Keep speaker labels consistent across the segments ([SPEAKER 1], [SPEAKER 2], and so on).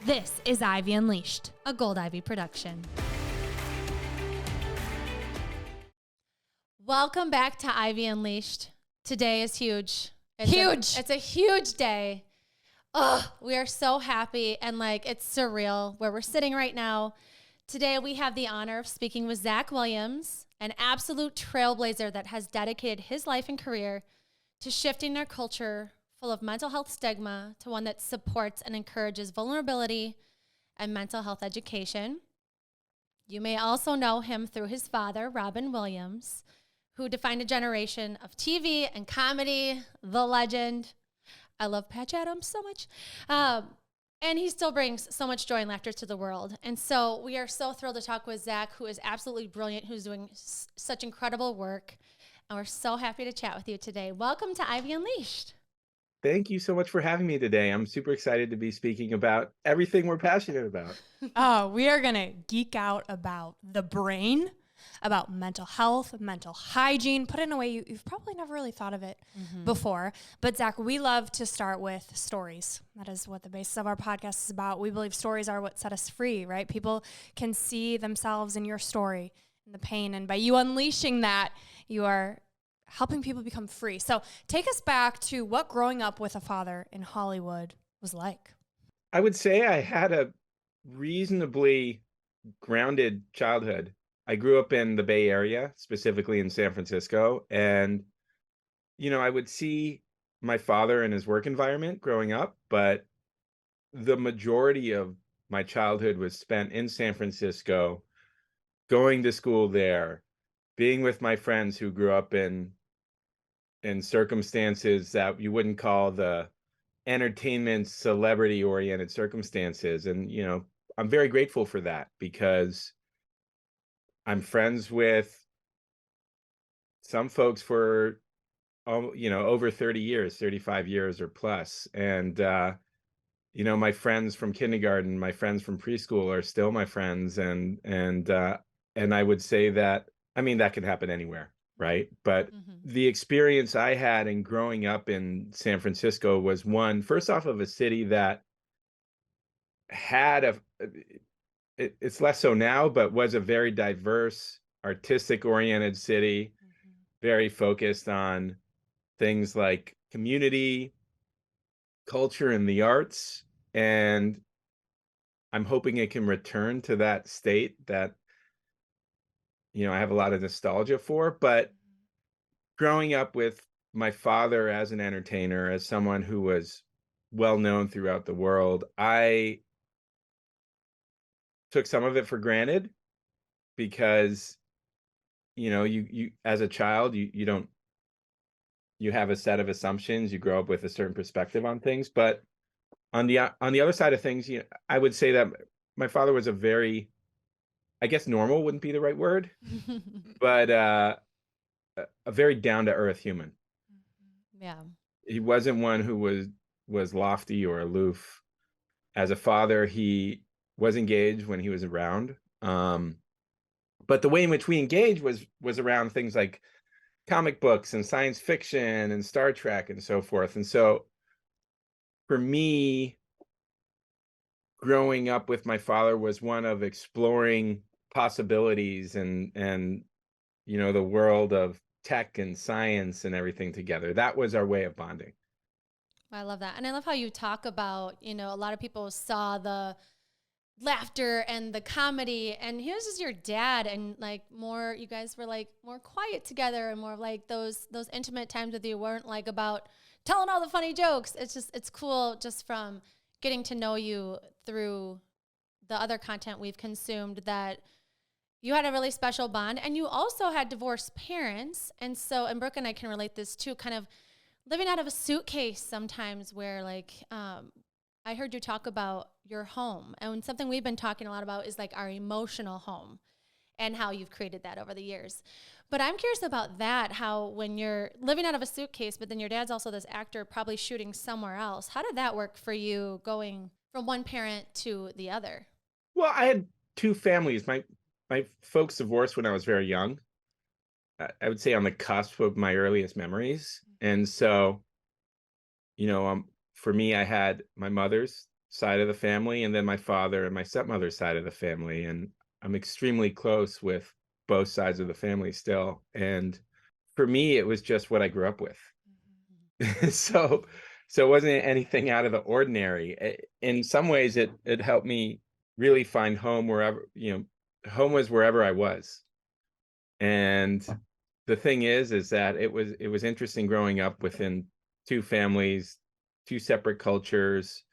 [SPEAKER 1] This is Ivy Unleashed, a Gold Ivy production. Welcome back to Ivy Unleashed. Today is huge. It's a huge day. Oh, we are so happy and it's surreal where we're sitting right now. Today we have the honor of speaking with Zak Williams, an absolute trailblazer that has dedicated his life and career to shifting our culture full of mental health stigma to one that supports and encourages vulnerability and mental health education. You may also know him through his father, Robin Williams, who defined a generation of TV and comedy, the legend. I love Patch Adams so much. And he still brings so much joy and laughter to the world. And so we are so thrilled to talk with Zak, who is absolutely brilliant, who's doing such incredible work. And we're so happy to chat with you today. Welcome to Ivy Unleashed.
[SPEAKER 2] Thank you so much for having me today. I'm super excited to be speaking about everything we're passionate about.
[SPEAKER 3] Oh, we are going to geek out about the brain, about mental health, mental hygiene, put it in a way you've probably never really thought of it before. But Zak, we love to start with stories. That is what the basis of our podcast is about. We believe stories are what set us free, right? People can see themselves in your story and the pain. And by you unleashing that, you are helping people become free. So take us back to what growing up with a father in Hollywood was like.
[SPEAKER 2] I would say I had a reasonably grounded childhood. I grew up in the Bay Area, specifically in San Francisco. And, I would see my father in his work environment growing up, but the majority of my childhood was spent in San Francisco, going to school there, being with my friends who grew up in circumstances that you wouldn't call the entertainment celebrity oriented circumstances. And, I'm very grateful for that because I'm friends with some folks for, over 30 years, 35 years or plus. And, my friends from kindergarten, my friends from preschool are still my friends. And I would say that, that can happen anywhere, right? But the experience I had in growing up in San Francisco was one, first off, of a city that had it's less so now, but was a very diverse, artistic oriented city, very focused on things like community, culture, and the arts. And I'm hoping it can return to that state that, I have a lot of nostalgia for. But growing up with my father as an entertainer, as someone who was well known throughout the world, I took some of it for granted because, you as a child, you have a set of assumptions. You grow up with a certain perspective on things. But on the other side of things, I would say that my father was a very, I guess normal wouldn't be the right word, but a very down-to-earth human.
[SPEAKER 1] Yeah.
[SPEAKER 2] He wasn't one who was lofty or aloof. As a father, he was engaged when he was around. But the way in which we engaged was around things like comic books and science fiction and Star Trek and so forth. And so for me, growing up with my father was one of exploring possibilities and the world of tech and science and everything together. That was our way of bonding.
[SPEAKER 1] I love that. And I love how you talk about, a lot of people saw the laughter and the comedy, and here's just your dad, and you guys were more quiet together, and more of those intimate times with you weren't about telling all the funny jokes. It's cool just from getting to know you through the other content we've consumed that you had a really special bond. And you also had divorced parents. And Brooke and I can relate this too, kind of living out of a suitcase sometimes, where I heard you talk about your home, and something we've been talking a lot about is our emotional home and how you've created that over the years. But I'm curious about that, how when you're living out of a suitcase, but then your dad's also this actor probably shooting somewhere else. How did that work for you going from one parent to the other?
[SPEAKER 2] Well, I had two families. My folks divorced when I was very young. I would say on the cusp of my earliest memories. And so, for me, I had my mother's side of the family, and then my father and my stepmother's side of the family. And I'm extremely close with both sides of the family still. And for me, it was just what I grew up with. So it wasn't anything out of the ordinary. In some ways, it helped me really find home wherever, home was wherever I was. And the thing is that it was interesting growing up within two families, two separate cultures,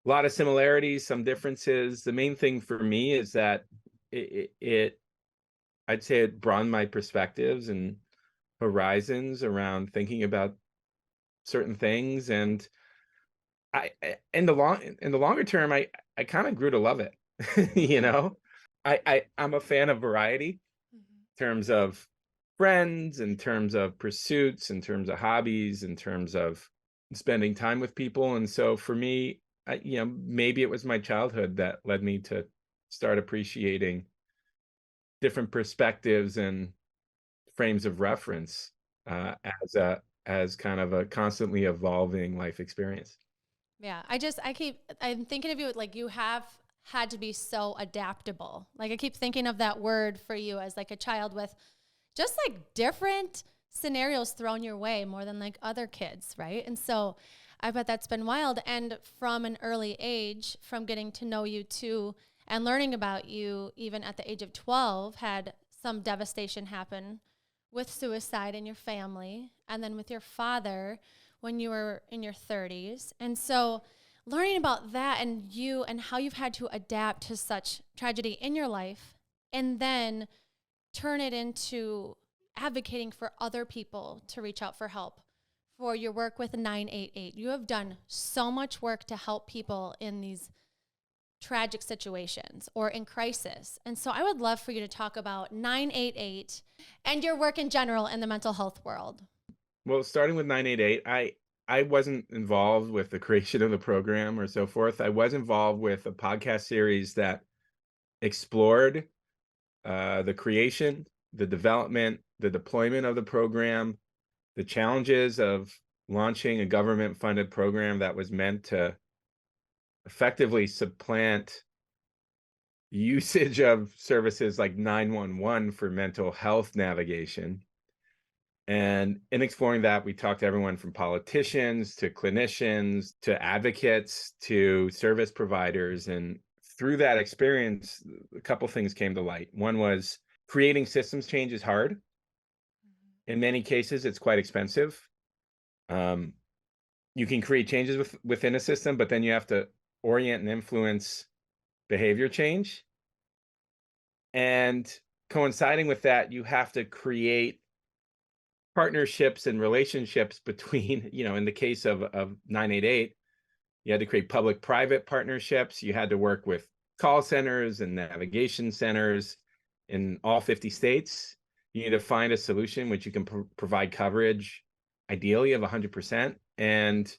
[SPEAKER 2] a lot of similarities, some differences. The main thing for me is that I'd say it broadened my perspectives and horizons around thinking about certain things. And in the longer term, I kind of grew to love it. I'm a fan of variety in terms of friends, in terms of pursuits, in terms of hobbies, in terms of spending time with people. And so for me, maybe it was my childhood that led me to start appreciating different perspectives and frames of reference as kind of a constantly evolving life experience.
[SPEAKER 1] Yeah, I'm thinking of you like you have had to be so adaptable. Like I keep thinking of that word for you as like a child with just like different scenarios thrown your way more than like other kids, right? And so I bet that's been wild. And from an early age, from getting to know you too and learning about you, even at the age of 12, had some devastation happen with suicide in your family and then with your father when you were in your 30s. And so learning about that and you and how you've had to adapt to such tragedy in your life and then turn it into advocating for other people to reach out for help, for your work with 988. You have done so much work to help people in these tragic situations or in crisis. And so I would love for you to talk about 988 and your work in general in the mental health world.
[SPEAKER 2] Well, starting with 988, I wasn't involved with the creation of the program or so forth. I was involved with a podcast series that explored the creation, the development, the deployment of the program, the challenges of launching a government-funded program that was meant to effectively supplant usage of services like 911 for mental health navigation. And in exploring that, we talked to everyone from politicians to clinicians to advocates to service providers. And through that experience, a couple things came to light. One was creating systems change is hard. In many cases, it's quite expensive. You can create changes within a system, but then you have to orient and influence behavior change. And coinciding with that, you have to create partnerships and relationships between, in the case of 988, you had to create public-private partnerships. You had to work with call centers and navigation centers in all 50 states. You need to find a solution which you can provide coverage, ideally of 100%. And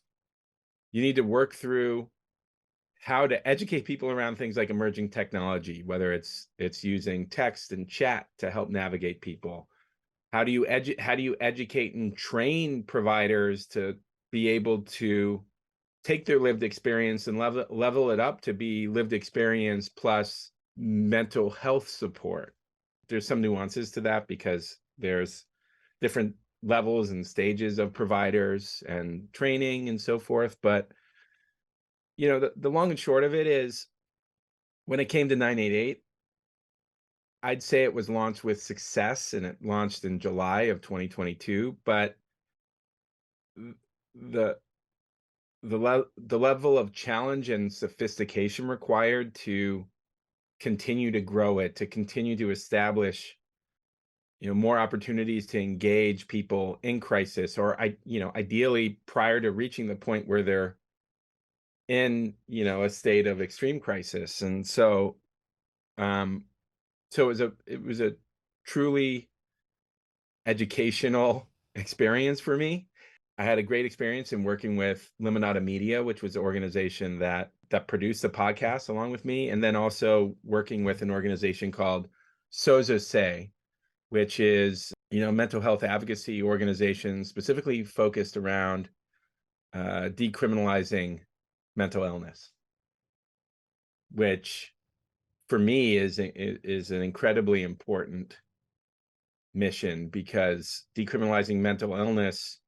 [SPEAKER 2] you need to work through how to educate people around things like emerging technology, whether it's using text and chat to help navigate people. How do you educate and train providers to be able to take their lived experience and level it up to be lived experience plus mental health support? There's some nuances to that because there's different levels and stages of providers and training and so forth. But, the long and short of it is when it came to 988, I'd say it was launched with success, and it launched in July of 2022. But the level of challenge and sophistication required to continue to grow it, to continue to establish, more opportunities to engage people in crisis, or ideally prior to reaching the point where they're in, a state of extreme crisis. And so, So it was a truly educational experience for me. I had a great experience in working with Limonada Media, which was the organization that produced the podcast along with me, and then also working with an organization called Sozo Say, which is mental health advocacy organization specifically focused around decriminalizing mental illness. which for me is an incredibly important mission, because decriminalizing mental illness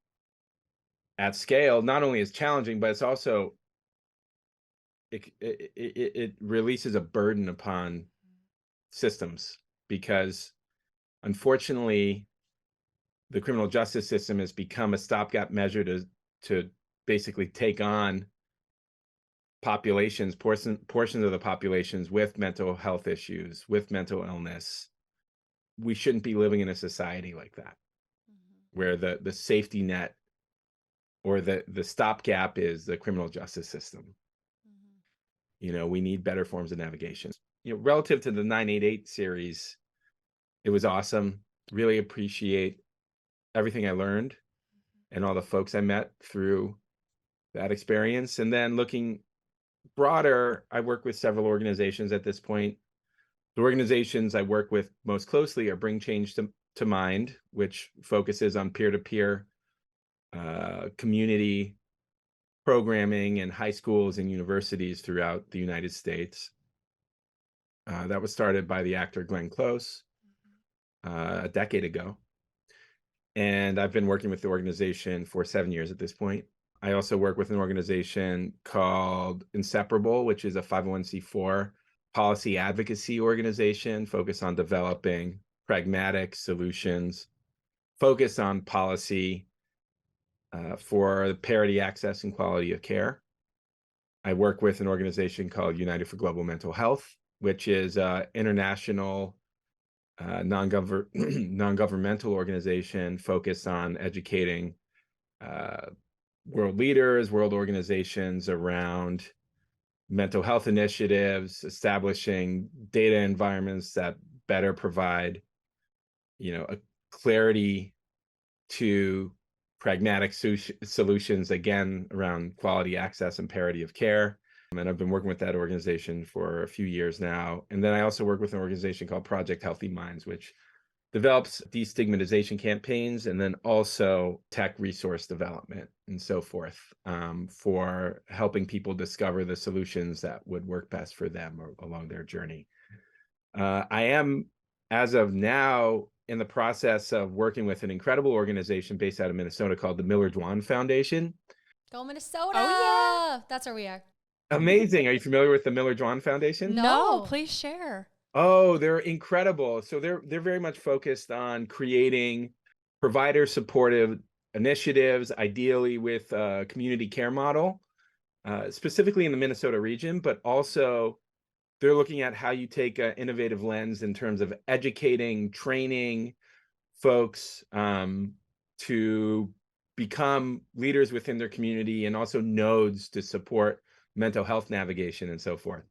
[SPEAKER 2] at scale not only is challenging, but it's also it releases a burden upon systems, because unfortunately the criminal justice system has become a stopgap measure to basically take on portions of the populations with mental health issues, with mental illness. We shouldn't be living in a society like that, where the safety net or the stopgap is the criminal justice system. We need better forms of navigation. Relative to the 988 series, it was awesome. Really appreciate everything I learned and all the folks I met through that experience. And then looking broader, I work with several organizations at this point. The organizations I work with most closely are Bring Change to Mind, which focuses on peer-to-peer community programming in high schools and universities throughout the United States. That was started by the actor Glenn Close a decade ago. And I've been working with the organization for 7 years at this point. I also work with an organization called Inseparable, which is a 501c4 policy advocacy organization focused on developing pragmatic solutions, focused on policy for parity, access, and quality of care. I work with an organization called United for Global Mental Health, which is an international non-governmental organization focused on educating world leaders, world organizations around mental health initiatives, establishing data environments that better provide, a clarity to pragmatic solutions, again, around quality, access, and parity of care. And I've been working with that organization for a few years now. And then I also work with an organization called Project Healthy Minds, which develops destigmatization campaigns and then also tech resource development and so forth, for helping people discover the solutions that would work best for them along their journey. I am, as of now, in the process of working with an incredible organization based out of Minnesota called the Miller Dwan Foundation.
[SPEAKER 1] Go Minnesota!
[SPEAKER 3] Oh, yeah.
[SPEAKER 1] That's where we are.
[SPEAKER 2] Amazing. Are you familiar with the Miller Dwan Foundation?
[SPEAKER 3] No, please share.
[SPEAKER 2] Oh, they're incredible. So they're very much focused on creating provider supportive initiatives, ideally with a community care model, specifically in the Minnesota region, but also they're looking at how you take an innovative lens in terms of educating, training folks to become leaders within their community, and also nodes to support mental health navigation and so forth.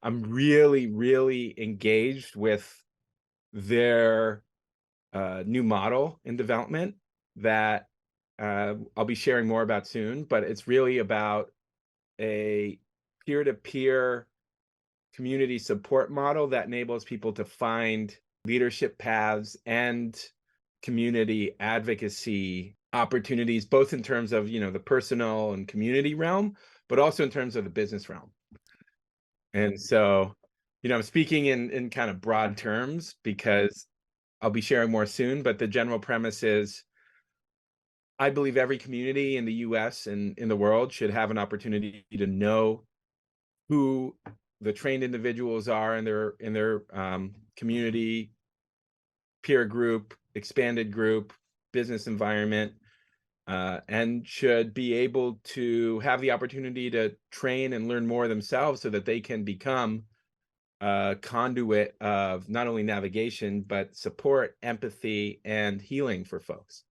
[SPEAKER 2] I'm really, really engaged with their new model in development that I'll be sharing more about soon, but it's really about a peer-to-peer community support model that enables people to find leadership paths and community advocacy opportunities, both in terms of, the personal and community realm, but also in terms of the business realm. And so, I'm speaking in kind of broad terms because I'll be sharing more soon, but the general premise is I believe every community in the US and in the world should have an opportunity to know who the trained individuals are in their community, peer group, expanded group, business environment, and should be able to have the opportunity to train and learn more themselves so that they can become a conduit of not only navigation, but support, empathy, and healing for folks.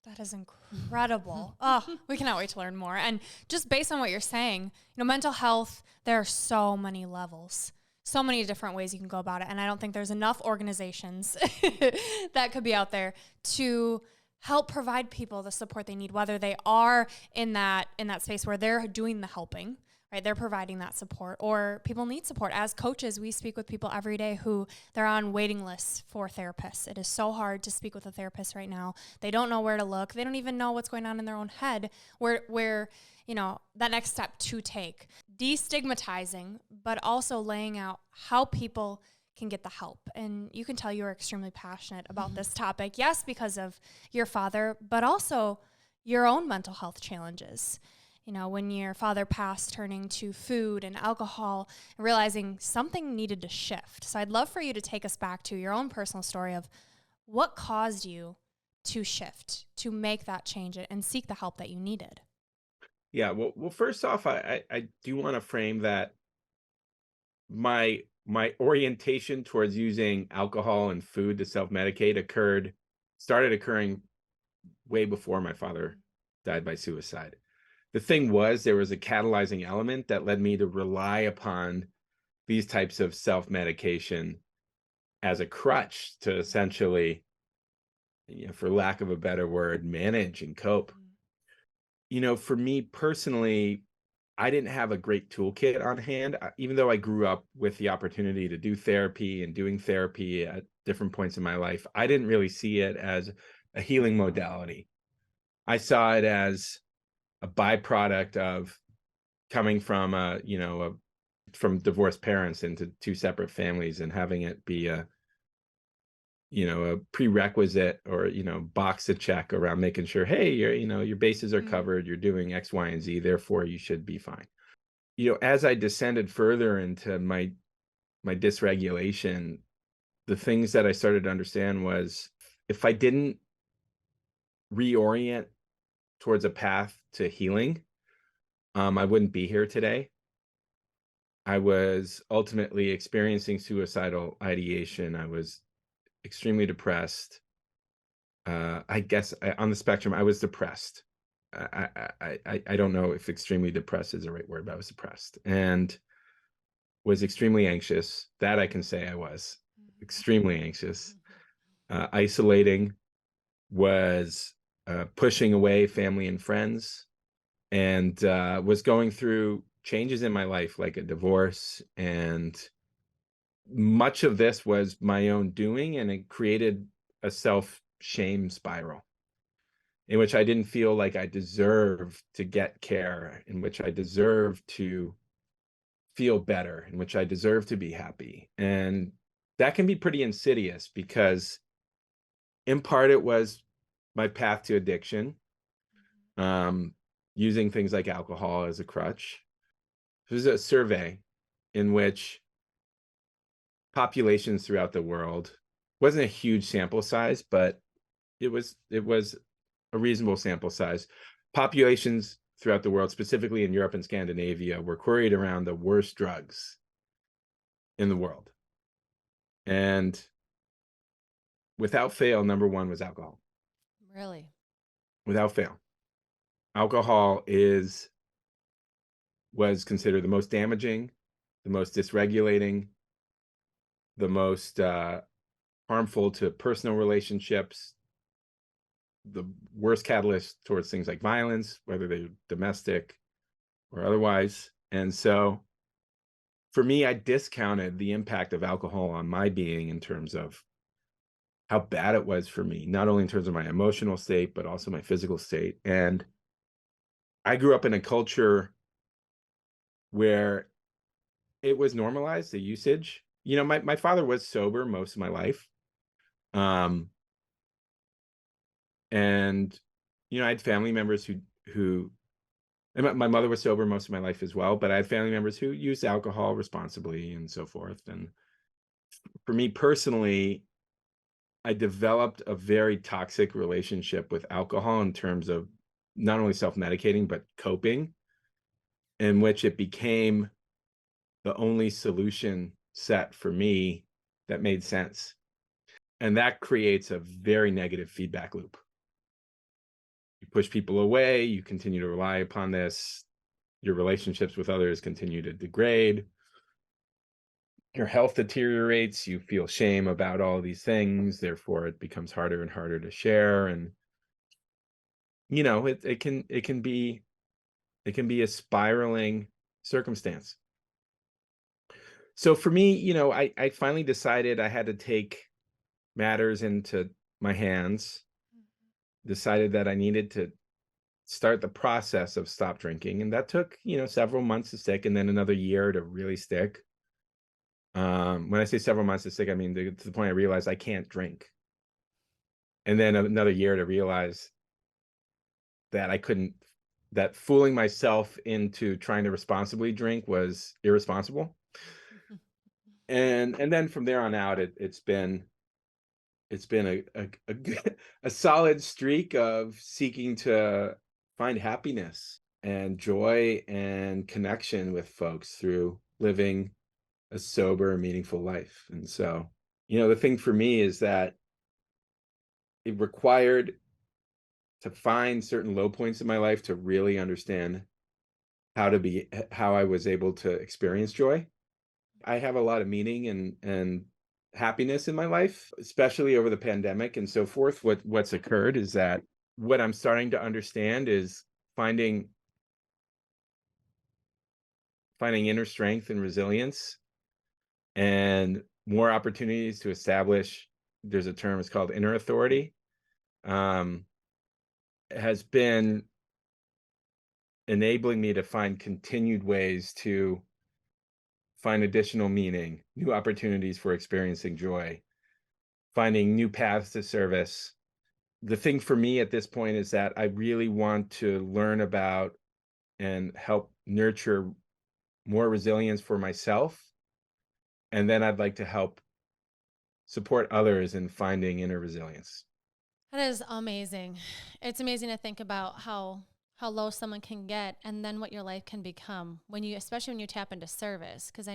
[SPEAKER 3] That is incredible. Oh, we cannot wait to learn more. And just based on what you're saying, mental health, there are so many levels, so many different ways you can go about it. And I don't think there's enough organizations that could be out there to help provide people the support they need, whether they are in that space where they're doing the helping, right? They're providing that support, or people need support. As coaches, we speak with people every day who they're on waiting lists for therapists. It is so hard to speak with a therapist right now. They don't know where to look. They don't even know what's going on in their own head, where that next step to take, destigmatizing, but also laying out how people can get the help. And you can tell you're extremely passionate about this topic. Yes, because of your father, but also your own mental health challenges. When your father passed, turning to food and alcohol and realizing something needed to shift. So I'd love for you to take us back to your own personal story of what caused you to shift, to make that change and seek the help that you needed.
[SPEAKER 2] Yeah, well, first off, I do want to frame that my orientation towards using alcohol and food to self-medicate started occurring way before my father died by suicide. The thing was, there was a catalyzing element that led me to rely upon these types of self-medication as a crutch to essentially, for lack of a better word, manage and cope. For me personally, I didn't have a great toolkit on hand, even though I grew up with the opportunity to do therapy and doing therapy at different points in my life. I didn't really see it as a healing modality. I saw it as a byproduct of coming from from divorced parents into two separate families and having it be a prerequisite or, box to check around making sure, hey, your bases are covered, you're doing X, Y, and Z, therefore you should be fine. As I descended further into my dysregulation, the things that I started to understand was if I didn't reorient towards a path to healing, I wouldn't be here today. I was ultimately experiencing suicidal ideation. I was extremely depressed. I guess on the spectrum, I was depressed. I don't know if extremely depressed is the right word, but I was depressed and was extremely anxious. That I can say I was extremely anxious. Isolating, was pushing away family and friends, and was going through changes in my life, like a divorce. And much of this was my own doing, and it created a self-shame spiral in which I didn't feel like I deserved to get care, in which I deserved to feel better, in which I deserved to be happy. And that can be pretty insidious because in part it was my path to addiction, using things like alcohol as a crutch. There was a survey in which populations throughout the world, wasn't a huge sample size, but it was a reasonable sample size. Populations throughout the world, specifically in Europe and Scandinavia, were queried around the worst drugs in the world. And without fail, number one was alcohol.
[SPEAKER 1] Really?
[SPEAKER 2] Without fail. Alcohol was considered the most damaging, the most dysregulating, the most harmful to personal relationships, the worst catalyst towards things like violence, whether they're domestic or otherwise. And so for me, I discounted the impact of alcohol on my being in terms of how bad it was for me, not only in terms of my emotional state, but also my physical state. And I grew up in a culture where it was normalized, the usage. My father was sober most of my life. And I had family members who and my mother was sober most of my life as well, but I had family members who used alcohol responsibly and so forth. And for me personally, I developed a very toxic relationship with alcohol in terms of not only self-medicating, but coping, in which it became the only solution set for me that made sense. And that creates a very negative feedback loop. You push people away, you continue to rely upon this, your relationships with others continue to degrade, your health deteriorates, you feel shame about all these things, therefore it becomes harder and harder to share. And it can be a spiraling circumstance. So for me, I finally decided I had to take matters into my hands, decided that I needed to start the process of stop drinking. And that took, several months to stick, and then another year to really stick. When I say several months to stick, I mean to the point I realized I can't drink. And then another year to realize that that fooling myself into trying to responsibly drink was irresponsible. And then from there on out, it's been a solid streak of seeking to find happiness and joy and connection with folks through living a sober, meaningful life. And so, the thing for me is that it required to find certain low points in my life to really understand how I was able to experience joy. I have a lot of meaning and happiness in my life, especially over the pandemic and so forth. What's occurred is that what I'm starting to understand is finding inner strength and resilience and more opportunities to establish, there's a term, it's called inner authority, has been enabling me to find continued ways to find additional meaning, new opportunities for experiencing joy, finding new paths to service. The thing for me at this point is that I really want to learn about and help nurture more resilience for myself. And then I'd like to help support others in finding inner resilience.
[SPEAKER 1] That is amazing. It's amazing to think about how low someone can get and then what your life can become especially when you tap into service. Because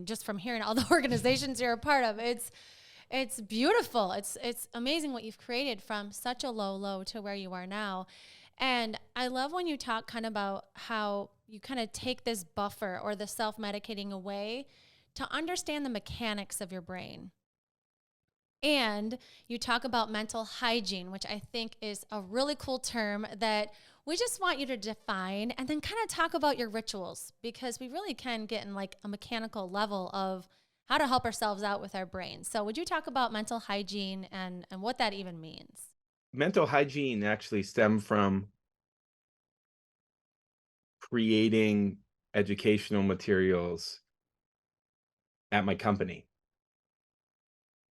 [SPEAKER 1] just from hearing all the organizations you're a part of, it's beautiful. It's amazing what you've created from such a low to where you are now. And I love when you talk kind of about how you kind of take this buffer or the self-medicating away to understand the mechanics of your brain. And you talk about mental hygiene, which I think is a really cool term that we just want you to define, and then kind of talk about your rituals, because we really can get in like a mechanical level of how to help ourselves out with our brains. So would you talk about mental hygiene and what that even means?
[SPEAKER 2] Mental hygiene actually stemmed from creating educational materials at my company.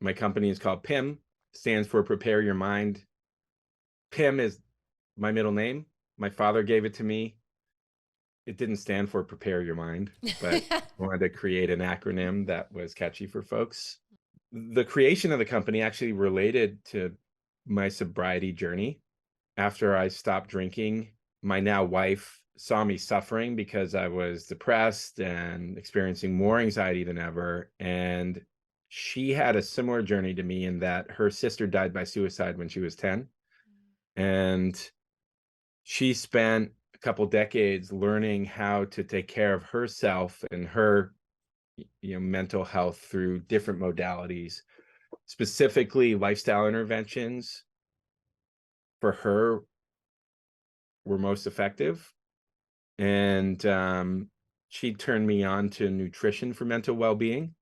[SPEAKER 2] My company is called PIM, stands for Prepare Your Mind. PIM is my middle name. My father gave it to me. It didn't stand for Prepare Your Mind, but I wanted to create an acronym that was catchy for folks. The creation of the company actually related to my sobriety journey. After I stopped drinking, my now wife saw me suffering because I was depressed and experiencing more anxiety than ever. And she had a similar journey to me in that her sister died by suicide when she was 10. And she spent a couple decades learning how to take care of herself and her mental health through different modalities, specifically lifestyle interventions for her were most effective. And she turned me on to nutrition for mental well-being.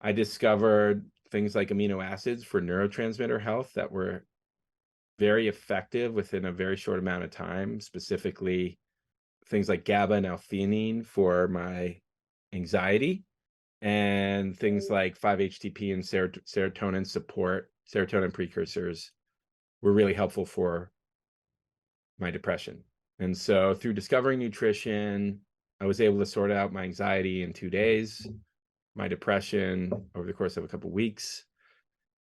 [SPEAKER 2] I discovered things like amino acids for neurotransmitter health that were very effective within a very short amount of time, specifically things like GABA and L-theanine for my anxiety, and things like 5-HTP and serotonin support, serotonin precursors were really helpful for my depression. And so through discovering nutrition, I was able to sort out my anxiety in 2 days, my depression over the course of a couple of weeks.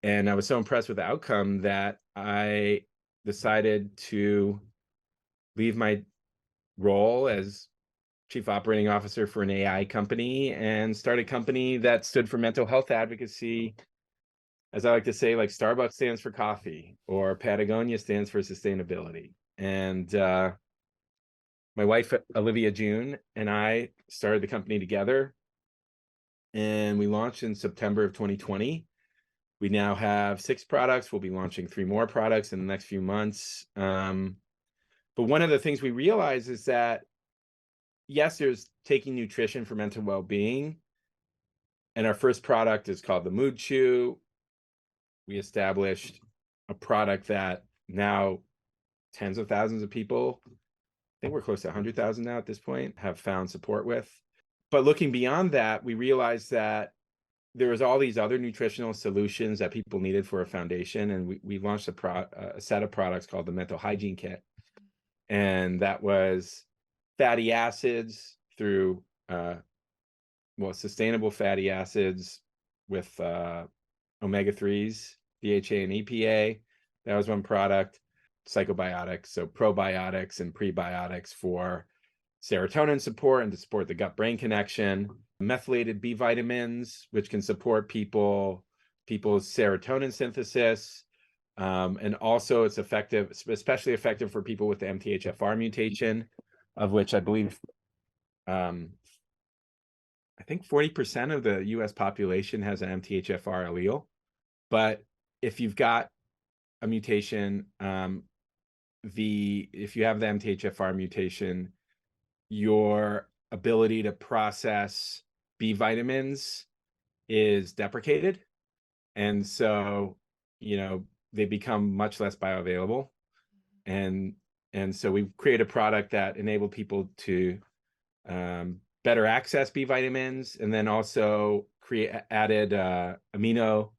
[SPEAKER 2] And I was so impressed with the outcome that I decided to leave my role as chief operating officer for an AI company and start a company that stood for mental health advocacy. As I like to say, like Starbucks stands for coffee or Patagonia stands for sustainability. And my wife, Olivia June, and I started the company together, and we launched in September of 2020. We now have 6 products. We'll be launching 3 more products in the next few months. But one of the things we realize is that, yes, there's taking nutrition for mental well-being. And our first product is called the Mood Chew. We established a product that now tens of thousands of people, I think we're close to 100,000 now at this point, have found support with. But looking beyond that, we realized that there was all these other nutritional solutions that people needed for a foundation. And we launched a set of products called the Mental Hygiene Kit. And that was fatty acids through, sustainable fatty acids with omega-3s, DHA and EPA. That was one product. Psychobiotics, so probiotics and prebiotics for serotonin support and to support the gut-brain connection. Methylated B vitamins, which can support people's serotonin synthesis. And also it's effective, especially effective for people with the MTHFR mutation, of which I believe, I think 40% of the US population has an MTHFR allele. But if you've got a mutation, if you have the MTHFR mutation, your ability to process B vitamins is deprecated. And so, they become much less bioavailable. And so we create a product that enabled people to better access B vitamins, and then also added amino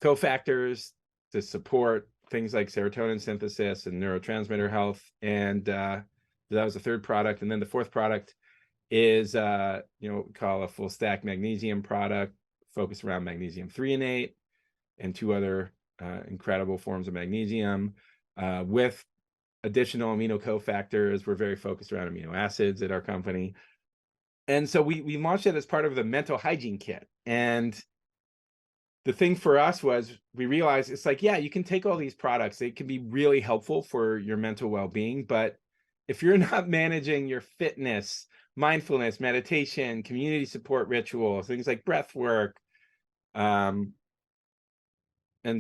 [SPEAKER 2] cofactors to support things like serotonin synthesis and neurotransmitter health. And that was the third product. And then the fourth product is what we call a full stack magnesium product focused around magnesium threonate and two other incredible forms of magnesium with additional amino cofactors. We're very focused around amino acids at our company. And so we launched it as part of the Mental Hygiene Kit. And the thing for us was we realized it's like, yeah, you can take all these products. They can be really helpful for your mental well-being. But if you're not managing your fitness, mindfulness, meditation, community support rituals, things like breath work, and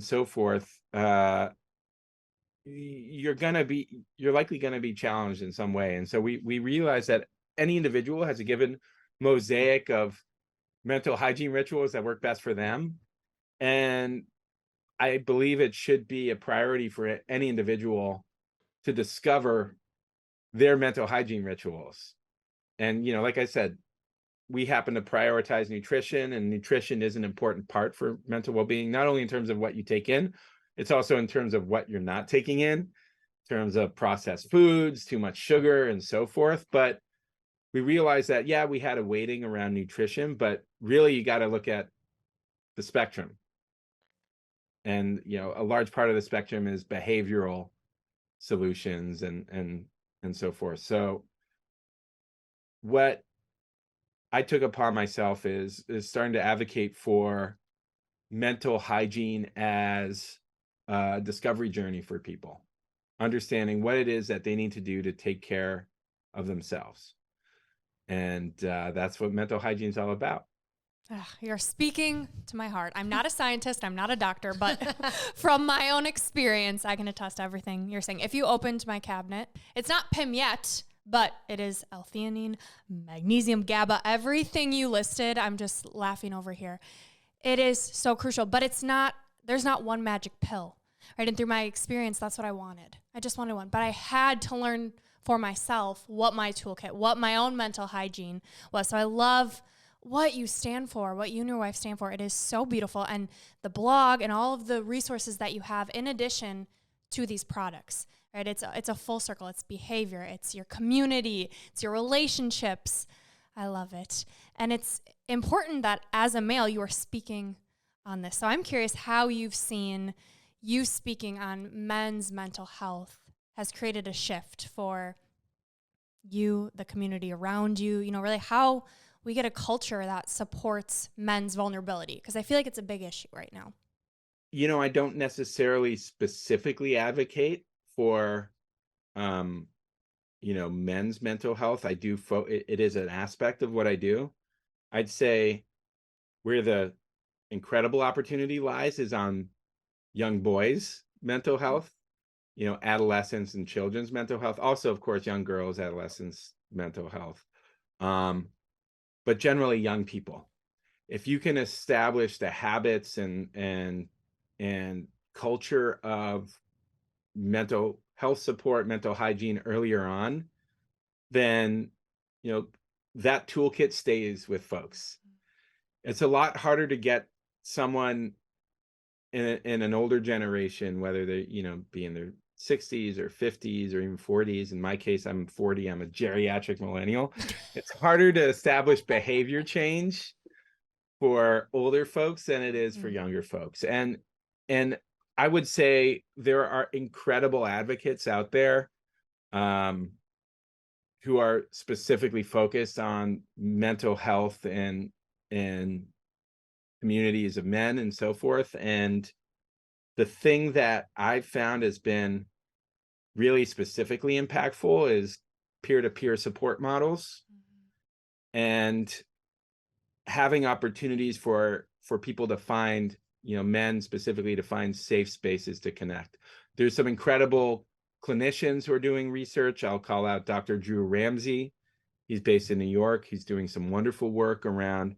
[SPEAKER 2] so forth, you're likely going to be challenged in some way. And so we realized that any individual has a given mosaic of mental hygiene rituals that work best for them. And I believe it should be a priority for any individual to discover their mental hygiene rituals. And, like I said, we happen to prioritize nutrition, and nutrition is an important part for mental well-being, not only in terms of what you take in, it's also in terms of what you're not taking in terms of processed foods, too much sugar, and so forth. But we realized that, yeah, we had a weighting around nutrition, but really you got to look at the spectrum. And, a large part of the spectrum is behavioral solutions and so forth. So what I took upon myself is starting to advocate for mental hygiene as a discovery journey for people, understanding what it is that they need to do to take care of themselves. And that's what mental hygiene is all about.
[SPEAKER 3] You're speaking to my heart. I'm not a scientist. I'm not a doctor, but from my own experience, I can attest to everything you're saying. If you opened my cabinet, it's not PIM yet, but it is L-theanine, magnesium, GABA, everything you listed. I'm just laughing over here. It is so crucial, but there's not one magic pill, right? And through my experience, that's what I wanted. I just wanted one, but I had to learn for myself what my toolkit, what my own mental hygiene was. So I love what you stand for, what you and your wife stand for. It is so beautiful. And the blog and all of the resources that you have in addition to these products, right? It's a full circle. It's behavior. It's your community. It's your relationships. I love it. And it's important that as a male, you are speaking on this. So I'm curious how you've seen you speaking on men's mental health has created a shift for you, the community around you, really how we get a culture that supports men's vulnerability, because I feel like it's a big issue right now.
[SPEAKER 2] I don't necessarily specifically advocate for, men's mental health. I do, it is an aspect of what I do. I'd say where the incredible opportunity lies is on young boys' mental health, adolescents and children's mental health. Also, of course, young girls, adolescents' mental health. But generally young people. If you can establish the habits and culture of mental health support, mental hygiene earlier on, then, you know, that toolkit stays with folks. It's a lot harder to get someone in an older generation, whether they, you know, be in their 60s or 50s or even 40s. In my case, I'm 40, I'm a geriatric millennial. It's harder to establish behavior change for older folks than it is for younger folks. And I would say there are incredible advocates out there who are specifically focused on mental health and communities of men and so forth. And the thing that I've found has been really specifically impactful is peer-to-peer support models and having opportunities for people to find, you know, men specifically, to find safe spaces to connect. There's some incredible clinicians who are doing research. I'll call out Dr. Drew Ramsey. He's based in New York. He's doing some wonderful work around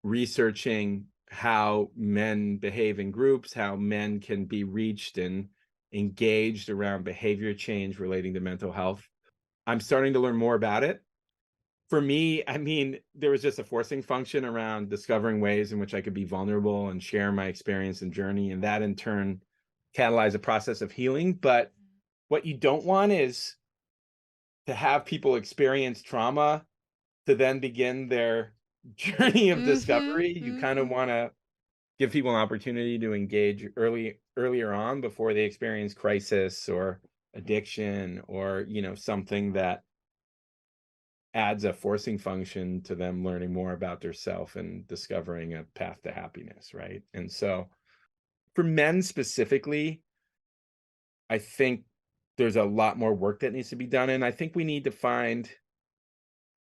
[SPEAKER 2] researching how men behave in groups, how men can be reached and engaged around behavior change relating to mental health. I'm starting to learn more about it. For me, I mean, there was just a forcing function around discovering ways in which I could be vulnerable and share my experience and journey, and that in turn catalyzed a process of healing. But what you don't want is to have people experience trauma to then begin their journey of discovery. You kind of want to give people an opportunity to engage earlier on before they experience crisis or addiction or, you know, something that adds a forcing function to them learning more about their self and discovering a path to happiness, right? And so for men specifically, I think there's a lot more work that needs to be done. And I think we need to find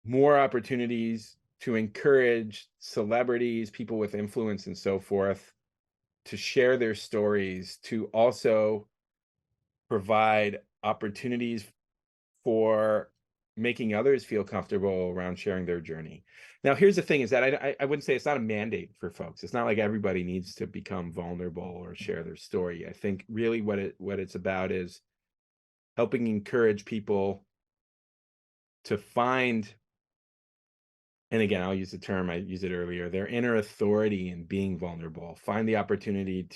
[SPEAKER 2] more opportunities to encourage celebrities, people with influence and so forth, to share their stories, to also provide opportunities for making others feel comfortable around sharing their journey. Now, here's the thing is that I wouldn't say it's not a mandate for folks. It's not like everybody needs to become vulnerable or share their story. I think really what it's about is helping encourage people to find, and again, I'll use the term, I used it earlier, their inner authority in being vulnerable, find the opportunity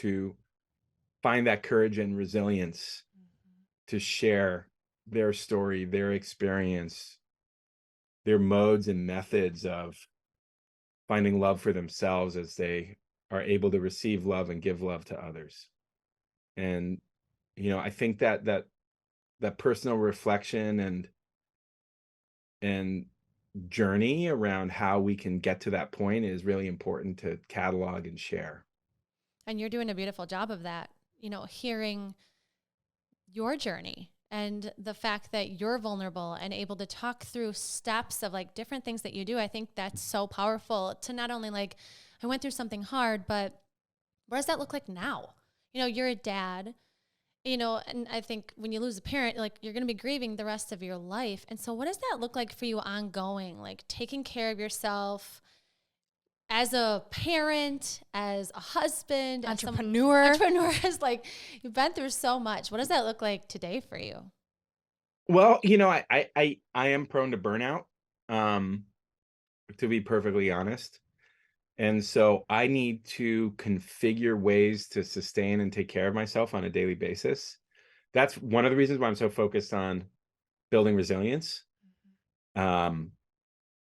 [SPEAKER 2] to find that courage and resilience to share their story, their experience, their modes and methods of finding love for themselves as they are able to receive love and give love to others. And, you know, I think that personal reflection and journey around how we can get to that point is really important to catalog and share.
[SPEAKER 1] And you're doing a beautiful job of that, you know, hearing your journey and the fact that you're vulnerable and able to talk through steps of like different things that you do. I think that's so powerful to not only like, I went through something hard, but what does that look like now? You know, you're a dad, you know, and I think when you lose a parent, like you're going to be grieving the rest of your life. And so what does that look like for you ongoing? Like taking care of yourself as a parent, as a husband,
[SPEAKER 3] Entrepreneur.
[SPEAKER 1] as like you've been through so much. What does that look like today for you?
[SPEAKER 2] Well, you know, I am prone to burnout, to be perfectly honest. And so I need to configure ways to sustain and take care of myself on a daily basis. That's one of the reasons why I'm so focused on building resilience.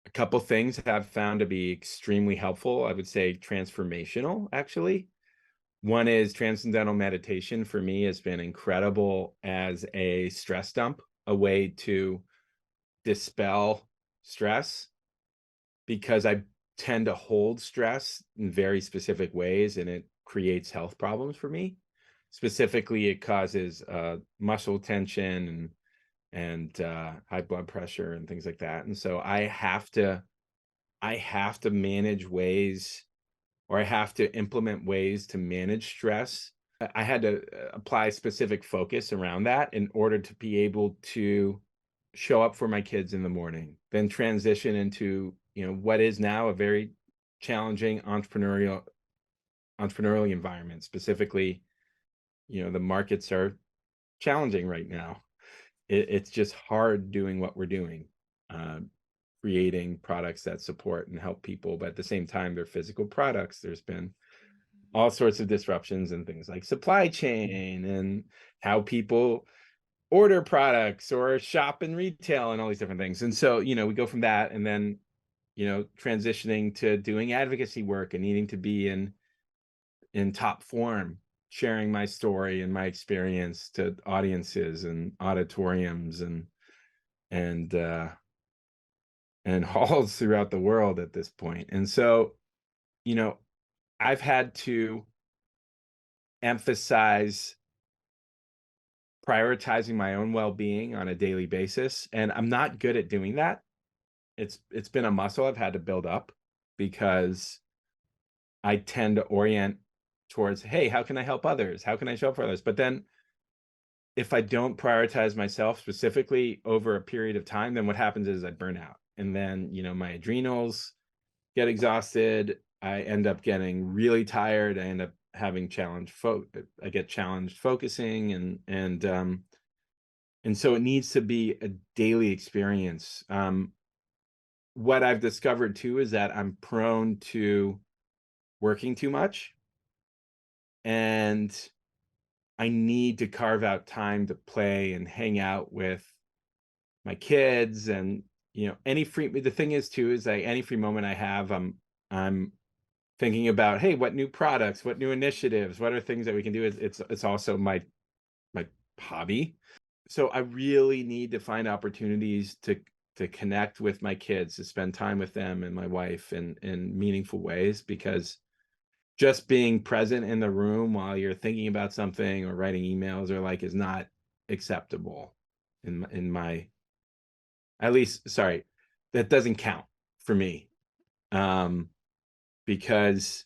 [SPEAKER 2] A couple things I've found to be extremely helpful, I would say transformational, actually. One is transcendental meditation for me has been incredible as a stress dump, a way to dispel stress, because I tend to hold stress in very specific ways and it creates health problems for me. Specifically, it causes muscle tension and high blood pressure and things like that. And so I have to manage ways, or I have to implement ways to manage stress. I had to apply specific focus around that in order to be able to show up for my kids in the morning, then transition into, you know, what is now a very challenging entrepreneurial environment. Specifically, you know, the markets are challenging right now. It's just hard doing what we're doing, creating products that support and help people, but at the same time, they're physical products. There's been all sorts of disruptions and things like supply chain and how people order products or shop in retail and all these different things. And so, we go from that, and then, transitioning to doing advocacy work and needing to be in top form, sharing my story and my experience to audiences and auditoriums and halls throughout the world at this point. And so, I've had to emphasize prioritizing my own well-being on a daily basis, and I'm not good at doing that. It's been a muscle I've had to build up, because I tend to orient towards, hey, how can I help others? How can I show up for others? But then if I don't prioritize myself specifically over a period of time, then what happens is I burn out. And then, my adrenals get exhausted. I end up getting really tired. I end up having I get challenged focusing, and so it needs to be a daily experience. What I've discovered too is that I'm prone to working too much, and I need to carve out time to play and hang out with my kids. And the thing is too is like any free moment I have, I'm thinking about, hey, what new products, what new initiatives, what are things that we can do? It's also my hobby. So I really need to find opportunities to connect with my kids, to spend time with them and my wife in meaningful ways, because just being present in the room while you're thinking about something or writing emails is not acceptable in my, at least, sorry, that doesn't count for me. Because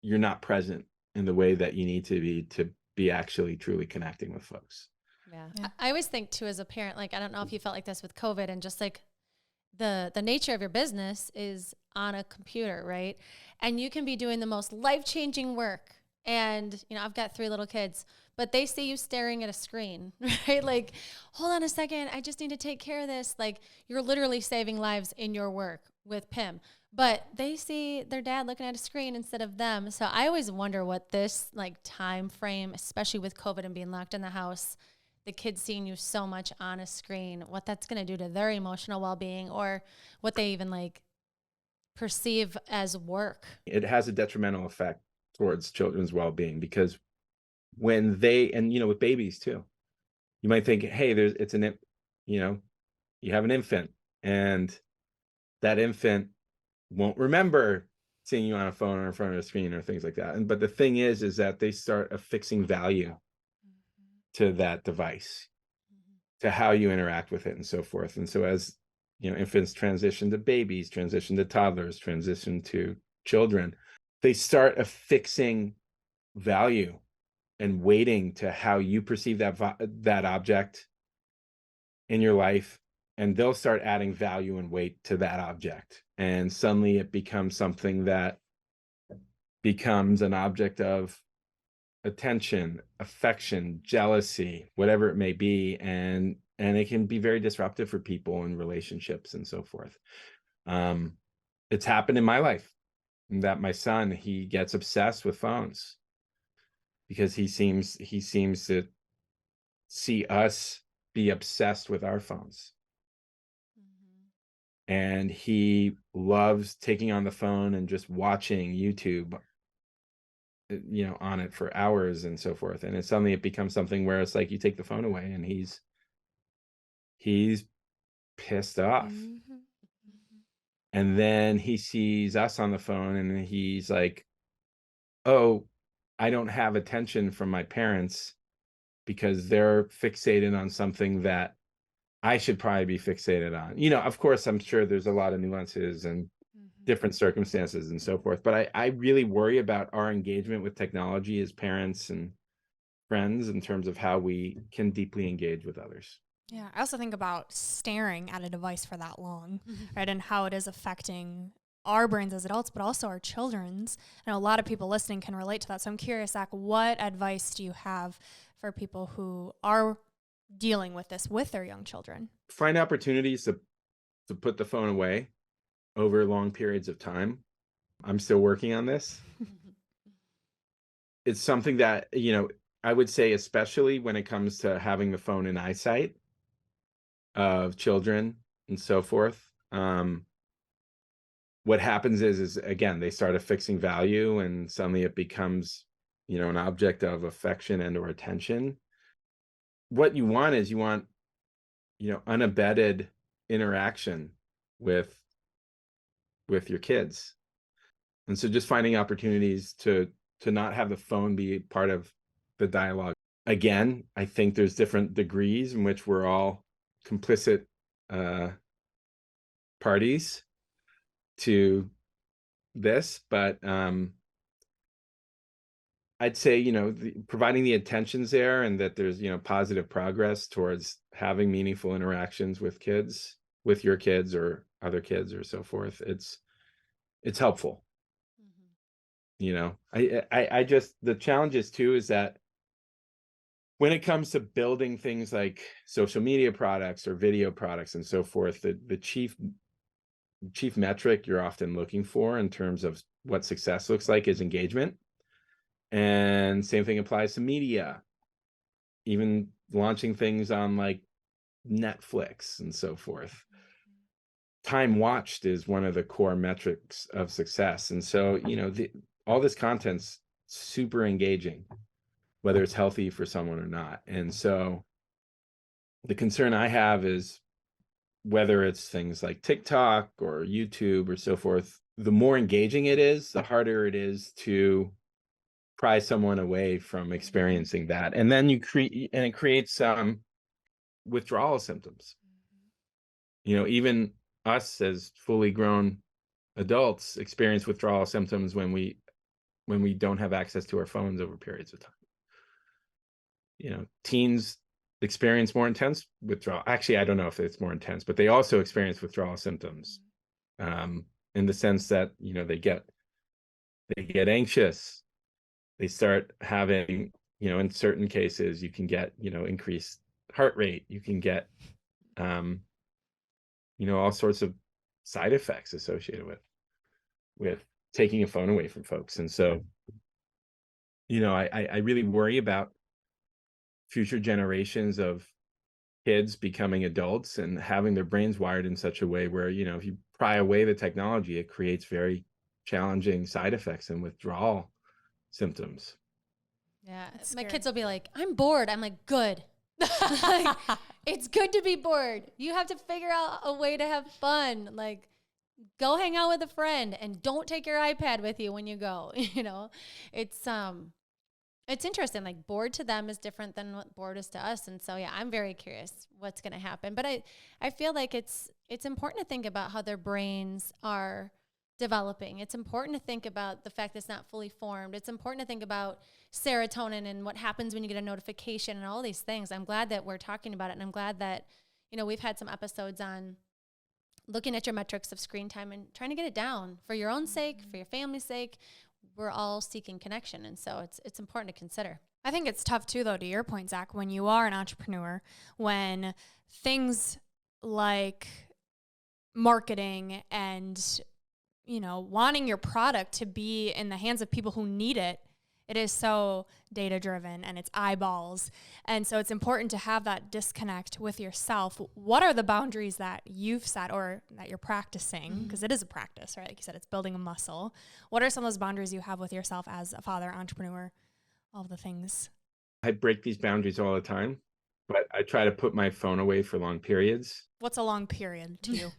[SPEAKER 2] you're not present in the way that you need to be actually truly connecting with folks.
[SPEAKER 1] Yeah. I always think too, as a parent, like, I don't know if you felt like this with COVID, and just like the nature of your business is on a computer, right? And you can be doing the most life-changing work. And, I've got 3 little kids, but they see you staring at a screen, right? Like, hold on a second, I just need to take care of this. Like, you're literally saving lives in your work with Pim, but they see their dad looking at a screen instead of them. So I always wonder what this time frame, especially with COVID and being locked in the house, the kids seeing you so much on a screen, what that's going to do to their emotional well-being, or what they even perceive as work.
[SPEAKER 2] It has a detrimental effect towards children's well-being, because when they, and with babies too, you might think, hey, you have an infant, and that infant won't remember seeing you on a phone or in front of a screen or things like that. But the thing is that they start affixing value to that device, to how you interact with it and so forth. And so as infants transition to babies, transition to toddlers, transition to children, they start affixing value and weighting to how you perceive that object in your life, and they'll start adding value and weight to that object, and suddenly it becomes something that becomes an object of attention, affection, jealousy, whatever it may be, and it can be very disruptive for people and relationships and so forth. It's happened in my life that my son, he gets obsessed with phones because he seems to see us be obsessed with our phones. And he loves taking on the phone and just watching YouTube, on it for hours and so forth. And suddenly it becomes something where it's like you take the phone away and he's pissed off. And then he sees us on the phone and he's like, oh, I don't have attention from my parents because they're fixated on something that I should probably be fixated on. Of course, I'm sure there's a lot of nuances and different circumstances and so forth, but I really worry about our engagement with technology as parents and friends in terms of how we can deeply engage with others.
[SPEAKER 3] Yeah, I also think about staring at a device for that long, right? And how it is affecting our brains as adults, but also our children's. I know a lot of people listening can relate to that. So I'm curious, Zach, what advice do you have for people who are dealing with this with their young children?
[SPEAKER 2] Find opportunities to put the phone away over long periods of time. I'm still working on this. It's something that, I would say, especially when it comes to having the phone in eyesight of children and so forth. What happens is again, they start affixing value, and suddenly it becomes, an object of affection and or attention. What you want is unabated interaction with your kids. And so just finding opportunities to not have the phone be part of the dialogue. Again, I think there's different degrees in which we're all complicit parties to this, but I'd say, providing the attentions there, and that there's, positive progress towards having meaningful interactions with kids, with your kids or other kids or so forth. It's helpful. I just, the challenges too is that when it comes to building things like social media products or video products and so forth, the chief metric you're often looking for in terms of what success looks like is engagement. And same thing applies to media, even launching things on like Netflix and so forth. Time watched is one of the core metrics of success. And so, all this content's super engaging, whether it's healthy for someone or not. And so the concern I have is whether it's things like TikTok or YouTube or so forth, the more engaging it is, the harder it is to pry someone away from experiencing that. And then it creates withdrawal symptoms. Even us as fully grown adults experience withdrawal symptoms when we don't have access to our phones over periods of time. Teens experience more intense withdrawal. Actually, I don't know if it's more intense, but they also experience withdrawal symptoms, in the sense that, they get anxious. They start having, in certain cases, you can get, increased heart rate. You can get, all sorts of side effects associated with taking a phone away from folks. And so, I really worry about future generations of kids becoming adults and having their brains wired in such a way where, if you pry away the technology, it creates very challenging side effects and withdrawal symptoms.
[SPEAKER 1] Yeah. My kids will be like, I'm bored. I'm like, good. Like, it's good to be bored. You have to figure out a way to have fun. Like, go hang out with a friend and don't take your iPad with you when you go. It's interesting. Like, bored to them is different than what bored is to us. And so, yeah, I'm very curious what's going to happen. But I feel like it's important to think about how their brains are developing. It's important to think about the fact that it's not fully formed. It's important to think about serotonin and what happens when you get a notification and all these things. I'm glad that we're talking about it. And I'm glad that, we've had some episodes on looking at your metrics of screen time and trying to get it down for your own sake, for your family's sake. We're all seeking connection. And so it's important to consider.
[SPEAKER 3] I think it's tough too, though, to your point, Zach, when you are an entrepreneur, when things like marketing and, wanting your product to be in the hands of people who need it, it is so data driven and it's eyeballs. And so it's important to have that disconnect with yourself. What are the boundaries that you've set or that you're practicing? Because it is a practice, right? Like you said, it's building a muscle. What are some of those boundaries you have with yourself as a father, entrepreneur, all the things?
[SPEAKER 2] I break these boundaries all the time, but I try to put my phone away for long periods.
[SPEAKER 3] What's a long period to you?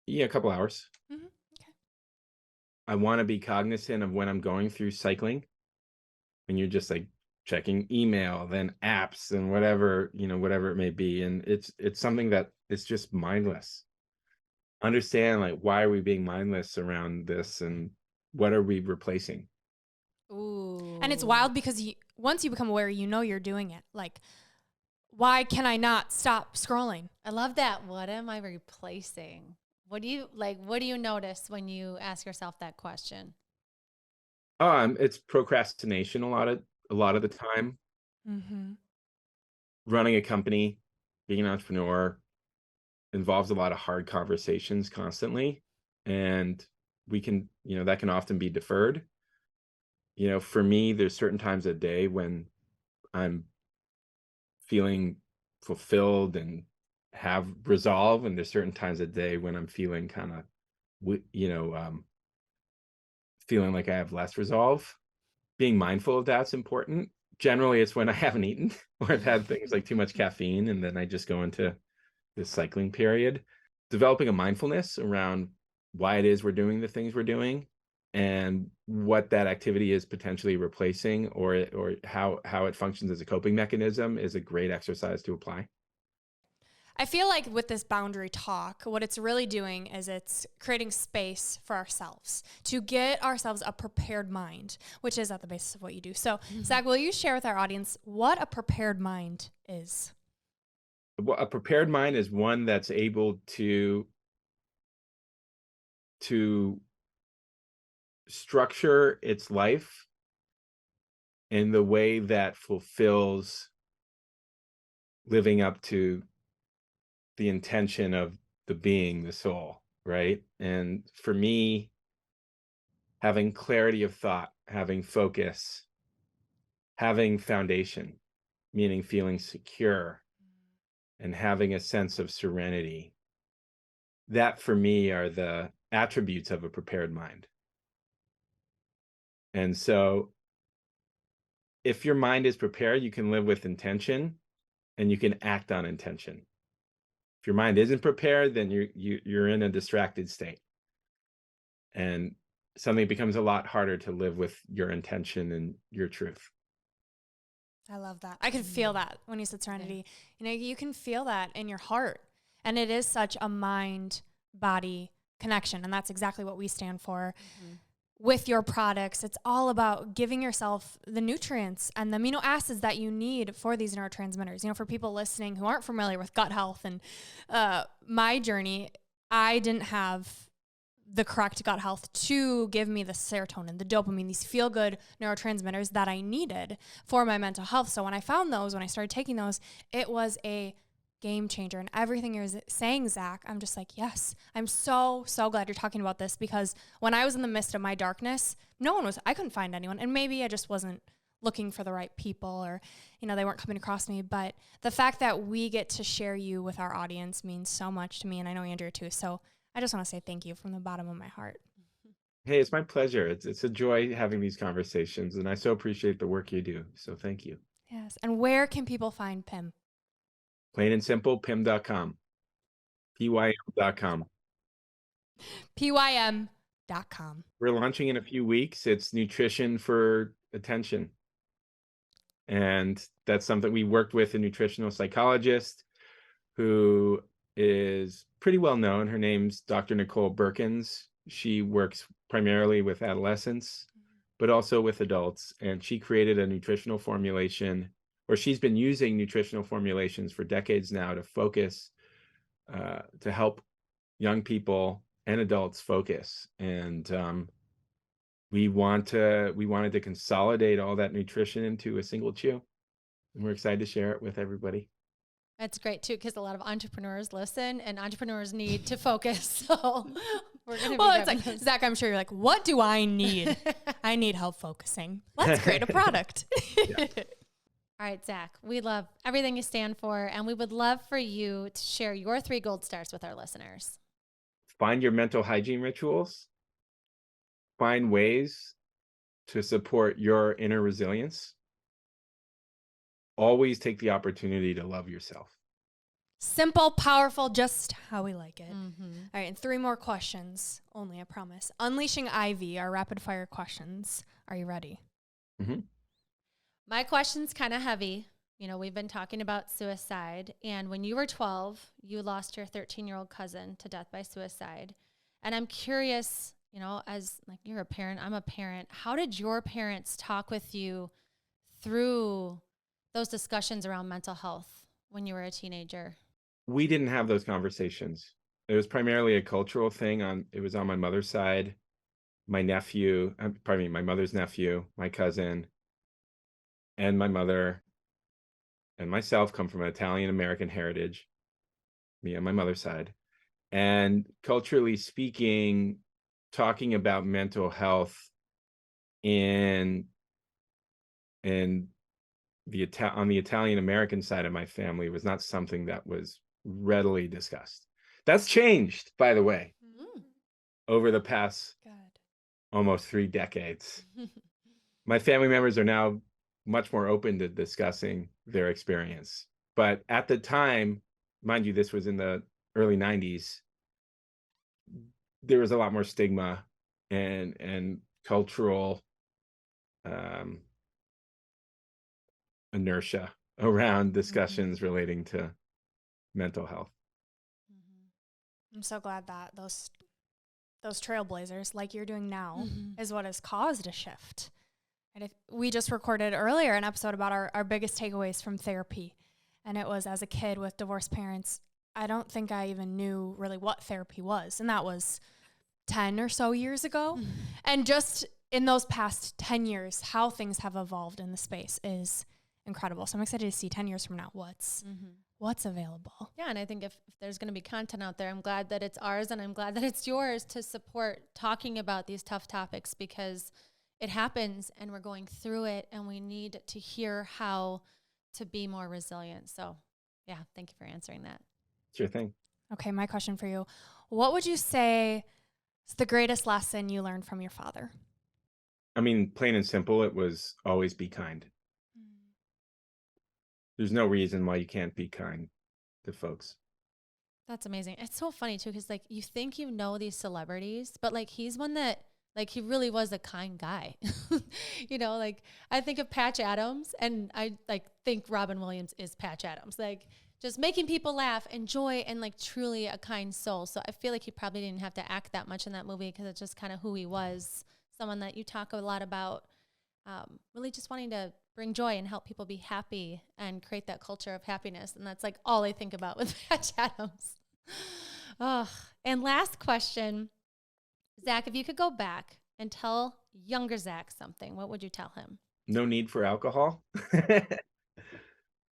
[SPEAKER 2] Yeah, a couple hours.
[SPEAKER 3] Mm-hmm. Okay.
[SPEAKER 2] I want to be cognizant of when I'm going through cycling. When you're just like checking email, then apps and whatever it may be. And it's something that is just mindless. Understand, like, why are we being mindless around this and what are we replacing?
[SPEAKER 3] Ooh. And it's wild because once you become aware, you're doing it. Like, why can I not stop scrolling?
[SPEAKER 1] I love that. What am I replacing? What do you notice when you ask yourself that question?
[SPEAKER 2] It's procrastination a lot of the time.
[SPEAKER 3] Mm-hmm.
[SPEAKER 2] Running a company, being an entrepreneur involves a lot of hard conversations constantly, and that can often be deferred. For me, there's certain times a day when I'm feeling fulfilled and have resolve, and there's certain times a day when I'm feeling kind of, feeling like I have less resolve. Being mindful of that's important. Generally, it's when I haven't eaten or I've had things like too much caffeine, and then I just go into this cycling period. Developing a mindfulness around why it is we're doing the things we're doing and what that activity is potentially replacing, or how it functions as a coping mechanism, is a great exercise to apply.
[SPEAKER 3] I feel like with this boundary talk, what it's really doing is it's creating space for ourselves to get ourselves a prepared mind, which is at the basis of what you do. So, Zak, will you share with our audience what a prepared mind is?
[SPEAKER 2] Well, a prepared mind is one that's able to structure its life in the way that fulfills living up to the intention of the being, the soul, right? And for me, having clarity of thought, having focus, having foundation, meaning feeling secure, and having a sense of serenity, that for me are the attributes of a prepared mind. And so if your mind is prepared, you can live with intention and you can act on intention. If your mind isn't prepared, then you're in a distracted state, and something becomes a lot harder to live with your intention and your truth.
[SPEAKER 3] I love that. I could feel that when you said serenity. You can feel that in your heart. And it is such a mind-body connection. And that's exactly what we stand for. With your products, it's all about giving yourself the nutrients and the amino acids that you need for these neurotransmitters. For people listening who aren't familiar with gut health and my journey, I didn't have the correct gut health to give me the serotonin, the dopamine, these feel-good neurotransmitters that I needed for my mental health. So when I found those, when I started taking those, it was a game changer. And everything you're saying, Zak, I'm just like, yes, I'm so glad you're talking about this, because when I was in the midst of my darkness, I couldn't find anyone. And maybe I just wasn't looking for the right people, or, they weren't coming across me. But the fact that we get to share you with our audience means so much to me. And I know Andrea too. So I just want to say thank you from the bottom of my heart.
[SPEAKER 2] Hey, it's my pleasure. It's a joy having these conversations, and I so appreciate the work you do. So thank you.
[SPEAKER 3] Yes. And where can people find PIM?
[SPEAKER 2] Plain and simple, pym.com. pym.com.
[SPEAKER 3] pym.com.
[SPEAKER 2] We're launching in a few weeks. It's nutrition for attention. And that's something we worked with a nutritional psychologist who is pretty well known. Her name's Dr. Nicole Berkins. She works primarily with adolescents, but also with adults. And she created a nutritional formulation, or she's been using nutritional formulations for decades now to focus, to help young people and adults focus. And we wanted to consolidate all that nutrition into a single chew. And we're excited to share it with everybody.
[SPEAKER 1] That's great too, because a lot of entrepreneurs listen, and entrepreneurs need to focus. So we're going to
[SPEAKER 3] Well, it's like, Zak, I'm sure you're like, what do I need? I need help focusing. Let's create a product.
[SPEAKER 2] Yeah.
[SPEAKER 1] All right, Zak, we love everything you stand for, and we would love for you to share your 3 gold stars with our listeners.
[SPEAKER 2] Find your mental hygiene rituals. Find ways to support your inner resilience. Always take the opportunity to love yourself.
[SPEAKER 3] Simple, powerful, just how we like it.
[SPEAKER 1] Mm-hmm.
[SPEAKER 3] All right, and 3 more questions only, I promise. Unleashing Ivy, our rapid fire questions. Are you ready?
[SPEAKER 2] Mm-hmm.
[SPEAKER 1] My question's kind of heavy. We've been talking about suicide, and when you were 12, you lost your 13-year-old cousin to death by suicide. And I'm curious, as like you're a parent, I'm a parent. How did your parents talk with you through those discussions around mental health when you were a teenager?
[SPEAKER 2] We didn't have those conversations. It was primarily a cultural thing. It was on my mother's side. My nephew, pardon me, my mother's nephew, my cousin, and my mother and myself come from an Italian American heritage, me on my mother's side. And culturally speaking, talking about mental health in on the Italian American side of my family was not something that was readily discussed. That's changed, by the way, over the past almost 3 decades. My family members are now much more open to discussing their experience. But at the time, mind you, this was in the early 90s, there was a lot more stigma and cultural inertia around discussions relating to mental health.
[SPEAKER 3] I'm so glad that those trailblazers, like you're doing now, is what has caused a shift. And if we just recorded earlier an episode about our biggest takeaways from therapy. And it was, as a kid with divorced parents, I don't think I even knew really what therapy was. And that was 10 or so years ago. And just in those past 10 years, how things have evolved in the space is incredible. So I'm excited to see 10 years from now what's available.
[SPEAKER 1] Yeah, and I think if there's going to be content out there, I'm glad that it's ours, and I'm glad that it's yours to support talking about these tough topics, because it happens and we're going through it, and we need to hear how to be more resilient. So yeah, thank you for answering that.
[SPEAKER 2] Sure thing.
[SPEAKER 3] Okay, my question for you. What would you say is the greatest lesson you learned from your father?
[SPEAKER 2] I mean, plain and simple, it was always be kind. There's no reason why you can't be kind to folks.
[SPEAKER 1] That's amazing. It's so funny too, because like you think you know these celebrities, but like he's one that, like, he really was a kind guy. You know, like I think of Patch Adams, and I like think Robin Williams is Patch Adams, like just making people laugh and joy, and like truly a kind soul. So I feel like he probably didn't have to act that much in that movie, because it's just kind of who he was. Someone that you talk a lot about, really just wanting to bring joy and help people be happy and create that culture of happiness. And that's like all I think about with Patch Adams. Oh, and last question, Zach, if you could go back and tell younger Zach something, what would you tell him?
[SPEAKER 2] No need for alcohol.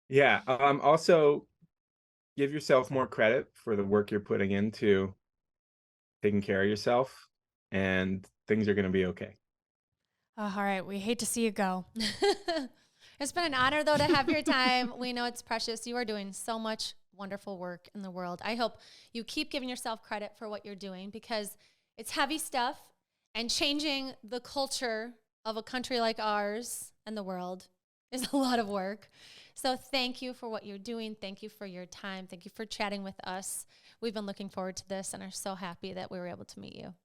[SPEAKER 2] Yeah. Also, give yourself more credit for the work you're putting into taking care of yourself, and things are going to be okay.
[SPEAKER 3] All right. We hate to see you go.
[SPEAKER 1] It's been an honor, though, to have your time. We know it's precious. You are doing so much wonderful work in the world. I hope you keep giving yourself credit for what you're doing, because it's heavy stuff, and changing the culture of a country like ours and the world is a lot of work. So thank you for what you're doing. Thank you for your time. Thank you for chatting with us. We've been looking forward to this and are so happy that we were able to meet you.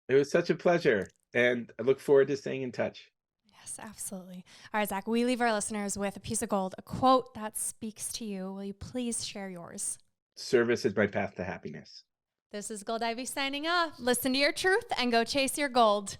[SPEAKER 2] It was such a pleasure, and I look forward to staying in touch.
[SPEAKER 3] Yes, absolutely. All right, Zach, we leave our listeners with a piece of gold, a quote that speaks to you. Will you please share yours?
[SPEAKER 2] Service is my path to happiness.
[SPEAKER 1] This is Gold Ivy signing off.
[SPEAKER 3] Listen to your truth and go chase your gold.